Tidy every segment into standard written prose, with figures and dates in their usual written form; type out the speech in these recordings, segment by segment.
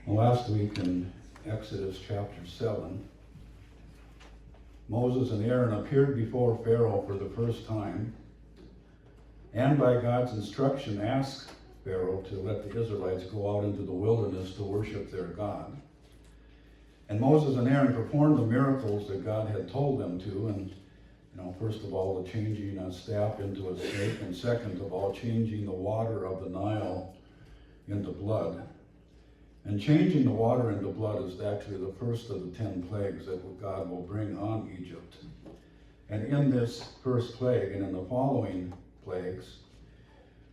Last week in Exodus chapter 7, Moses and Aaron appeared before Pharaoh for the first time, and by God's instruction asked Pharaoh to let the Israelites go out into the wilderness to worship their God. And Moses and Aaron performed the miracles that God had told them to, and first of all, the changing a staff into a snake, and second of all, changing the water of the Nile into blood. And changing the water into blood is actually the first of the 10 plagues that God will bring on Egypt. And in this first plague and in the following plagues,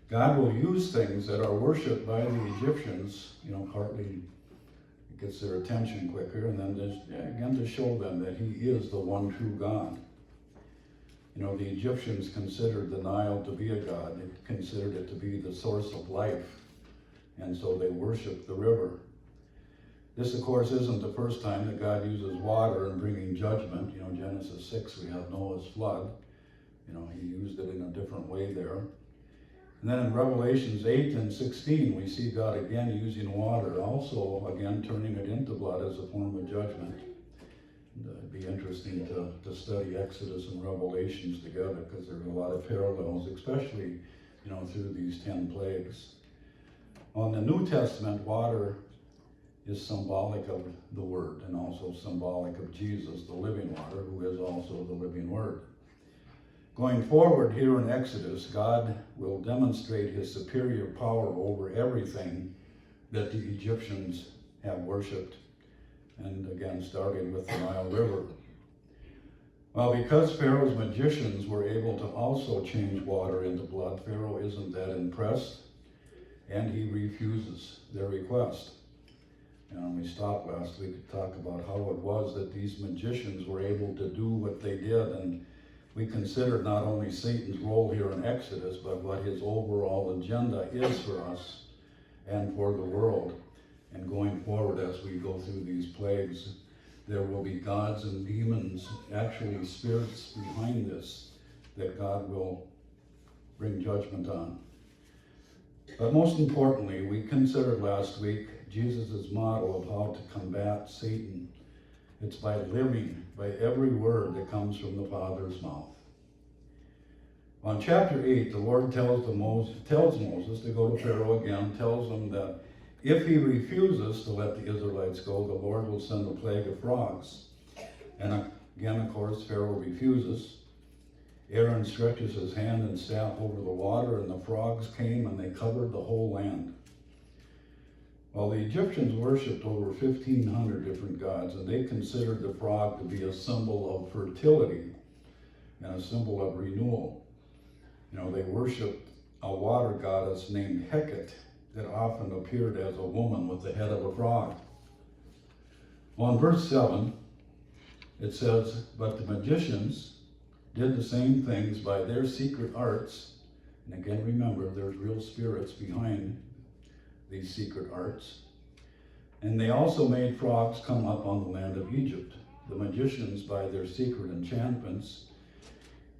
God will use things that are worshipped by the Egyptians, partly it gets their attention quicker, and then again to show them that He is the one true God. The Egyptians considered the Nile to be a god. They considered it to be the source of life. And so they worshiped the river. This, of course, isn't the first time that God uses water in bringing judgment. Genesis 6, we have Noah's flood. He used it in a different way there. And then in Revelations 8 and 16, we see God again using water, also again turning it into blood as a form of judgment. And, it'd be interesting to study Exodus and Revelations together, because there are a lot of parallels, especially through these 10 plagues. On the New Testament, water is symbolic of the Word, and also symbolic of Jesus, the living water, who is also the living Word. Going forward here in Exodus, God will demonstrate His superior power over everything that the Egyptians have worshipped, and again starting with the Nile River. Well, because Pharaoh's magicians were able to also change water into blood, Pharaoh isn't that impressed, and he refuses their request. We stopped last week to talk about how it was that these magicians were able to do what they did, and we considered not only Satan's role here in Exodus, but what his overall agenda is for us and for the world. And going forward, as we go through these plagues, there will be gods and demons, actually spirits behind this, that God will bring judgment on. But most importantly, we considered last week Jesus' model of how to combat Satan. It's by living by every word that comes from the Father's mouth. On chapter 8, the Lord tells Moses to go to Pharaoh again, tells him that if he refuses to let the Israelites go, the Lord will send a plague of frogs. And again, of course, Pharaoh refuses. Aaron stretches his hand and staff over the water, and the frogs came and they covered the whole land. Well, the Egyptians worshipped over 1,500 different gods, and they considered the frog to be a symbol of fertility and a symbol of renewal. They worshipped a water goddess named Hecate that often appeared as a woman with the head of a frog. Well, in verse 7, it says, "But the magicians did the same things by their secret arts." And again, remember, there's real spirits behind these secret arts. "And they also made frogs come up on the land of Egypt." The magicians, by their secret enchantments,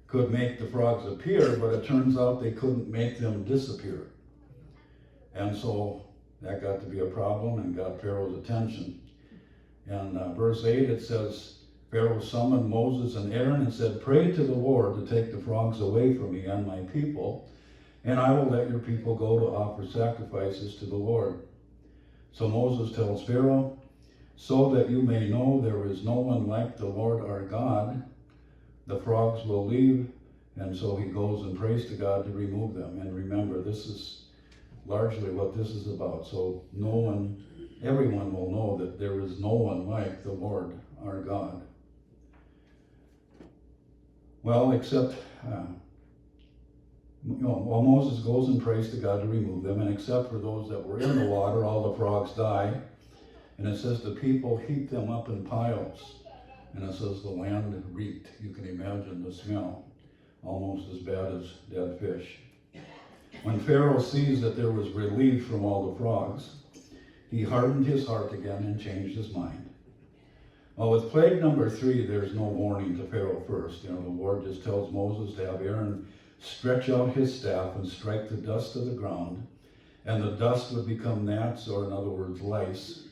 could make the frogs appear, but it turns out they couldn't make them disappear. And so that got to be a problem and got Pharaoh's attention. In verse 8, it says, Pharaoh summoned Moses and Aaron and said, "Pray to the Lord to take the frogs away from me and my people, and I will let your people go to offer sacrifices to the Lord." So Moses tells Pharaoh, "So that you may know there is no one like the Lord our God, the frogs will leave." And so he goes and prays to God to remove them. And remember, this is largely what this is about. So everyone will know that there is no one like the Lord our God. Well, except Moses goes and prays to God to remove them, and except for those that were in the water, all the frogs die. And it says the people heaped them up in piles. And it says the land reeked. You can imagine the smell, almost as bad as dead fish. When Pharaoh sees that there was relief from all the frogs, he hardened his heart again and changed his mind. Well, with plague number 3, there's no warning to Pharaoh first. The Lord just tells Moses to have Aaron stretch out his staff and strike the dust of the ground, and the dust would become gnats, or in other words, lice,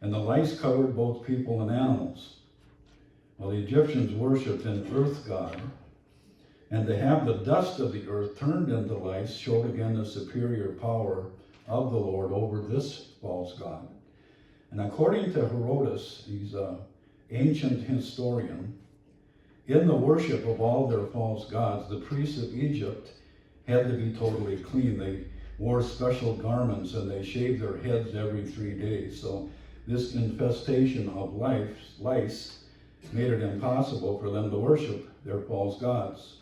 and the lice covered both people and animals. Well, the Egyptians worshipped an earth god, and to have the dust of the earth turned into lice showed again the superior power of the Lord over this false god. And according to Herodotus, he's an ancient historian, in the worship of all their false gods, the priests of Egypt had to be totally clean. They wore special garments and they shaved their heads every 3 days. So this infestation of lice made it impossible for them to worship their false gods.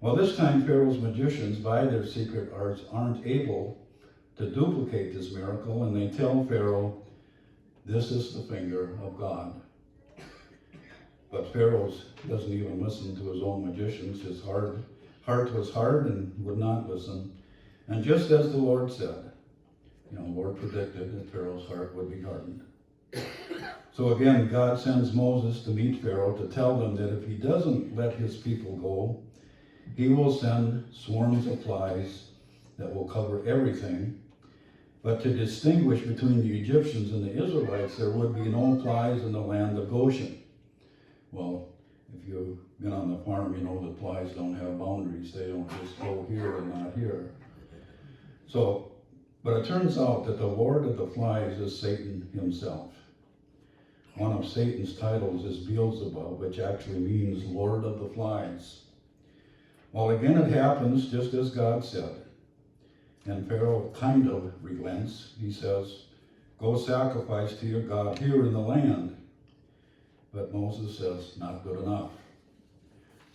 Well, this time Pharaoh's magicians, by their secret arts, aren't able to duplicate this miracle, and they tell Pharaoh, this is the finger of God. But Pharaoh doesn't even listen to his own magicians. His heart was hard and would not listen. And just as the Lord said, the Lord predicted that Pharaoh's heart would be hardened. So again, God sends Moses to meet Pharaoh to tell them that if he doesn't let his people go, he will send swarms of flies that will cover everything. But to distinguish between the Egyptians and the Israelites, there would be no flies in the land of Goshen. Well, if you've been on the farm, you know that flies don't have boundaries. They don't just go here and not here. So, but it turns out that the Lord of the flies is Satan himself. One of Satan's titles is Beelzebub, which actually means Lord of the Flies. Well, again, it happens just as God said. And Pharaoh kind of relents. He says, go sacrifice to your God here in the land. But Moses says, not good enough.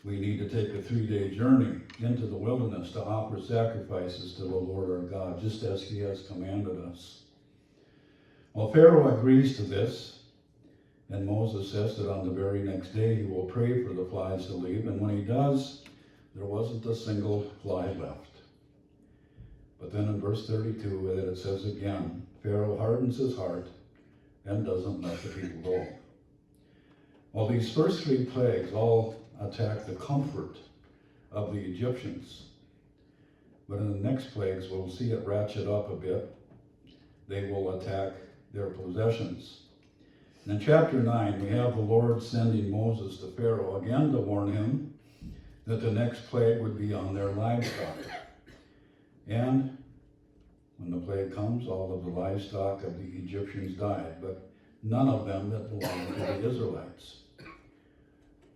We need to take a 3-day journey into the wilderness to offer sacrifices to the Lord our God, just as he has commanded us. Well, Pharaoh agrees to this, and Moses says that on the very next day he will pray for the flies to leave, and when he does, there wasn't a single fly left. But then in verse 32, it says again, Pharaoh hardens his heart and doesn't let the people go. Well, these first 3 plagues all attack the comfort of the Egyptians. But in the next plagues, we'll see it ratchet up a bit. They will attack their possessions. And in chapter 9, we have the Lord sending Moses to Pharaoh again to warn him that the next plague would be on their livestock. And when the plague comes, all of the livestock of the Egyptians died, but none of them that belonged to the Israelites.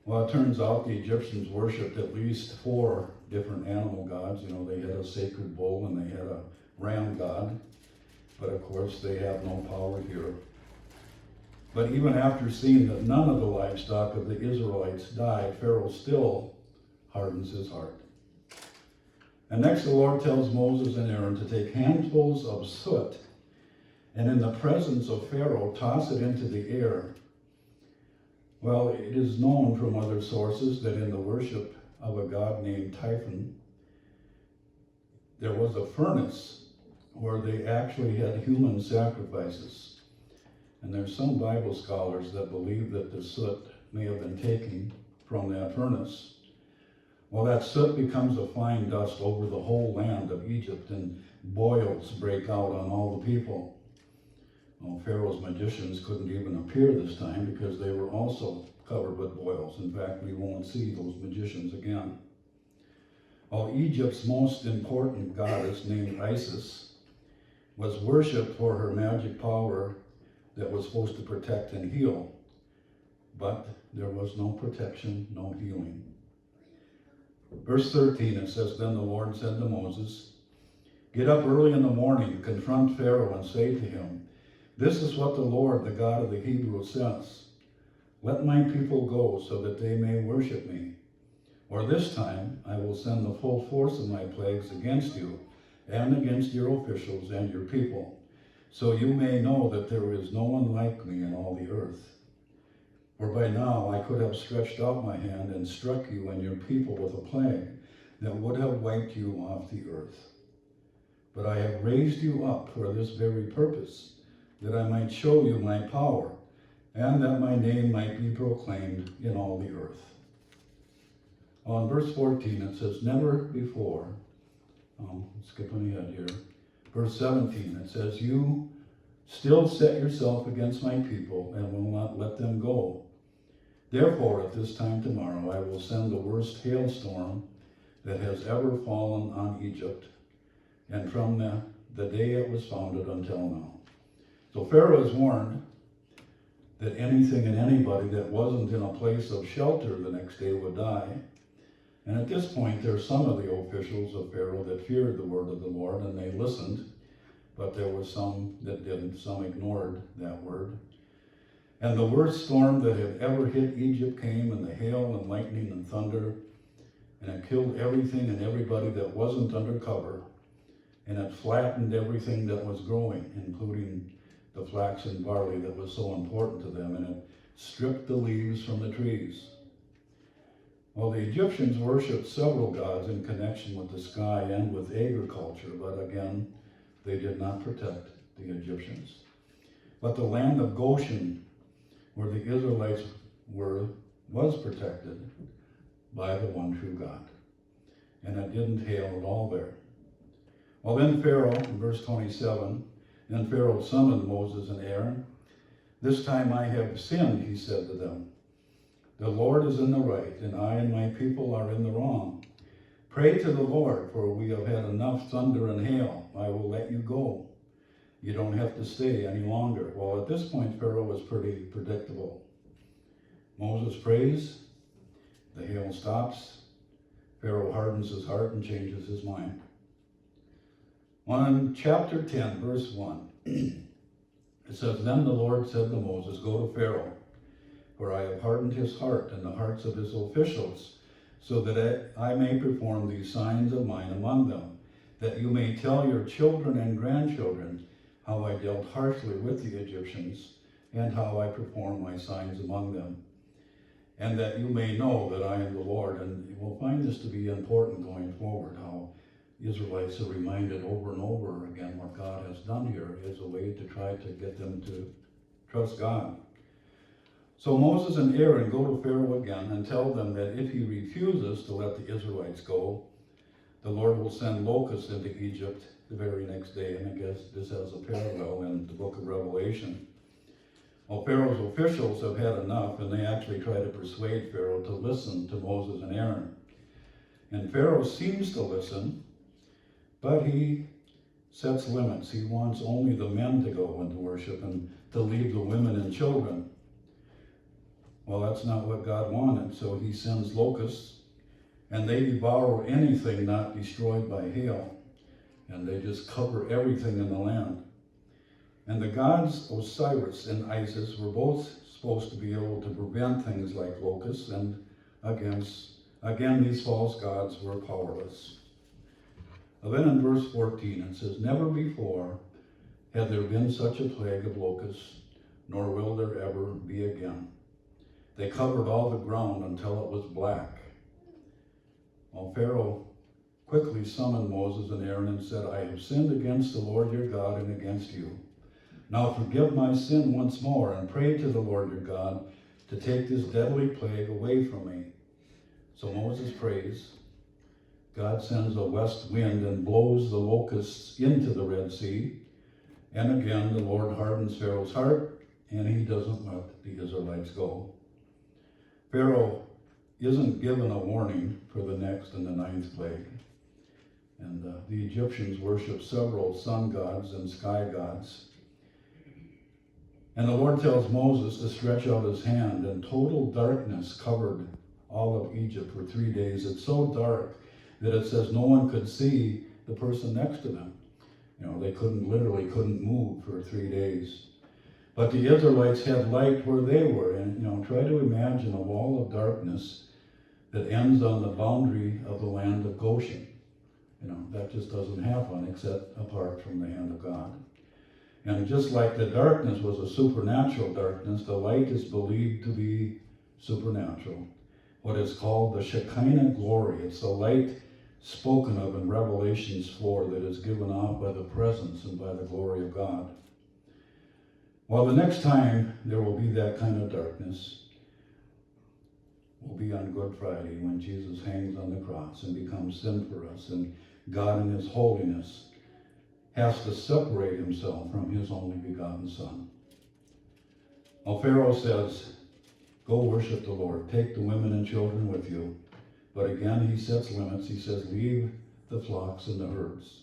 Well, it turns out the Egyptians worshipped at least 4 different animal gods. They had a sacred bull and they had a ram god, but of course they have no power here. But even after seeing that none of the livestock of the Israelites died, Pharaoh still hardens his heart. And next the Lord tells Moses and Aaron to take handfuls of soot and in the presence of Pharaoh toss it into the air. Well, it is known from other sources that in the worship of a god named Typhon, there was a furnace where they actually had human sacrifices. And there's some Bible scholars that believe that the soot may have been taken from that furnace. Well, that soot becomes a fine dust over the whole land of Egypt, and boils break out on all the people. Well, Pharaoh's magicians couldn't even appear this time because they were also covered with boils. In fact, we won't see those magicians again. Well, Egypt's most important goddess, named Isis, was worshipped for her magic power that was supposed to protect and heal. But there was no protection, no healing. Verse 13, it says, Then the Lord said to Moses, Get up early in the morning, confront Pharaoh, and say to him, This is what the Lord, the God of the Hebrews, says. Let my people go so that they may worship me. Or this time I will send the full force of my plagues against you and against your officials and your people, so you may know that there is no one like me in all the earth. For by now I could have stretched out my hand and struck you and your people with a plague that would have wiped you off the earth. But I have raised you up for this very purpose, that I might show you my power, and that my name might be proclaimed in all the earth. On verse 14 it says, Never before, skipping ahead here, verse 17 it says, You Still set yourself against my people and will not let them go. Therefore, at this time tomorrow, I will send the worst hailstorm that has ever fallen on Egypt, and from the day it was founded until now. So Pharaoh is warned that anything and anybody that wasn't in a place of shelter the next day would die. And at this point, there are some of the officials of Pharaoh that feared the word of the Lord, and they listened, but there were some that didn't. Some ignored that word. And the worst storm that had ever hit Egypt came, and the hail and lightning and thunder, and it killed everything and everybody that wasn't under cover, and it flattened everything that was growing, including the flax and barley that was so important to them, and it stripped the leaves from the trees. Well, the Egyptians worshipped several gods in connection with the sky and with agriculture, but again, they did not protect the Egyptians. But the land of Goshen, where the Israelites were, was protected by the one true God. And it didn't hail at all there. Well, then Pharaoh, in verse 27, then Pharaoh summoned Moses and Aaron. This time I have sinned, he said to them. The Lord is in the right, and I and my people are in the wrong. Pray to the Lord, for we have had enough thunder and hail. I will let you go. You don't have to stay any longer. Well, at this point, Pharaoh was pretty predictable. Moses prays, the hail stops, Pharaoh hardens his heart and changes his mind. On chapter 10, verse 1, it says, Then the Lord said to Moses, Go to Pharaoh, for I have hardened his heart and the hearts of his officials, so that I may perform these signs of mine among them, that you may tell your children and grandchildren how I dealt harshly with the Egyptians, and how I performed my signs among them, and that you may know that I am the Lord. And you will find this to be important going forward, how Israelites are reminded over and over again what God has done here is a way to try to get them to trust God. So Moses and Aaron go to Pharaoh again and tell them that if he refuses to let the Israelites go, the Lord will send locusts into Egypt the very next day. And I guess this has a parallel in the book of Revelation. Well, Pharaoh's officials have had enough, and they actually try to persuade Pharaoh to listen to Moses and Aaron. And Pharaoh seems to listen, but he sets limits. He wants only the men to go and to worship and to leave the women and children. Well, that's not what God wanted, so he sends locusts, and they devour anything not destroyed by hail, and they just cover everything in the land. And the gods Osiris and Isis were both supposed to be able to prevent things like locusts, and again, these false gods were powerless. Then in verse 14 it says, Never before had there been such a plague of locusts, nor will there ever be again. They covered all the ground until it was black. Well, Pharaoh quickly summoned Moses and Aaron and said, I have sinned against the Lord your God and against you. Now forgive my sin once more, and pray to the Lord your God to take this deadly plague away from me. So Moses prays. God sends a west wind and blows the locusts into the Red Sea. And again, the Lord hardens Pharaoh's heart, and he doesn't let the Israelites go. Pharaoh isn't given a warning for the next and the ninth plague. And the Egyptians worship several sun gods and sky gods. And the Lord tells Moses to stretch out his hand, and total darkness covered all of Egypt for 3 days. It's so dark that it says no one could see the person next to them. You know, they literally couldn't move for 3 days. But the Israelites had light where they were. And, try to imagine a wall of darkness that ends on the boundary of the land of Goshen. That just doesn't happen except apart from the hand of God. And just like the darkness was a supernatural darkness, the light is believed to be supernatural. What is called the Shekinah glory. It's the light spoken of in Revelations 4 that is given off by the presence and by the glory of God. Well, the next time there will be that kind of darkness will be on Good Friday, when Jesus hangs on the cross and becomes sin for us, and God in his holiness has to separate himself from his only begotten Son. Well, Pharaoh says, go worship the Lord. Take the women and children with you. But again, he sets limits. He says, leave the flocks and the herds.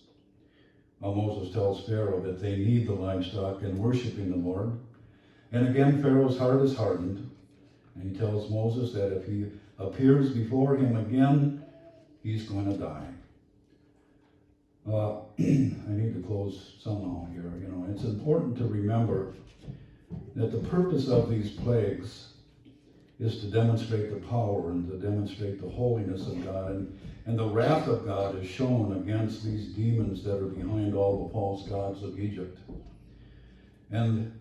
Well, Moses tells Pharaoh that they need the livestock in worshiping the Lord. And again, Pharaoh's heart is hardened. And he tells Moses that if he appears before him again, he's going to die. I need to close somehow here. It's important to remember that the purpose of these plagues is to demonstrate the power and to demonstrate the holiness of God. And the wrath of God is shown against these demons that are behind all the false gods of Egypt. And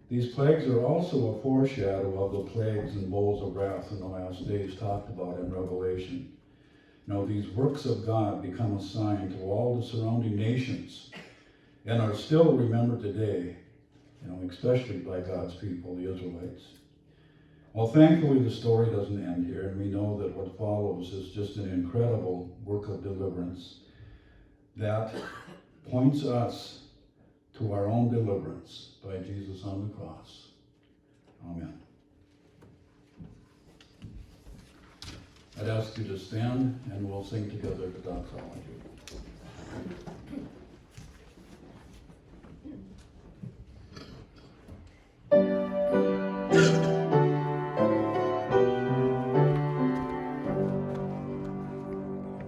these plagues are also a foreshadow of the plagues and bowls of wrath in the last days talked about in Revelation. These works of God become a sign to all the surrounding nations and are still remembered today, especially by God's people, the Israelites. Well, thankfully, the story doesn't end here, and we know that what follows is just an incredible work of deliverance that points us to our own deliverance by Jesus on the cross. Amen. I'd ask you to stand, and we'll sing together the doxology.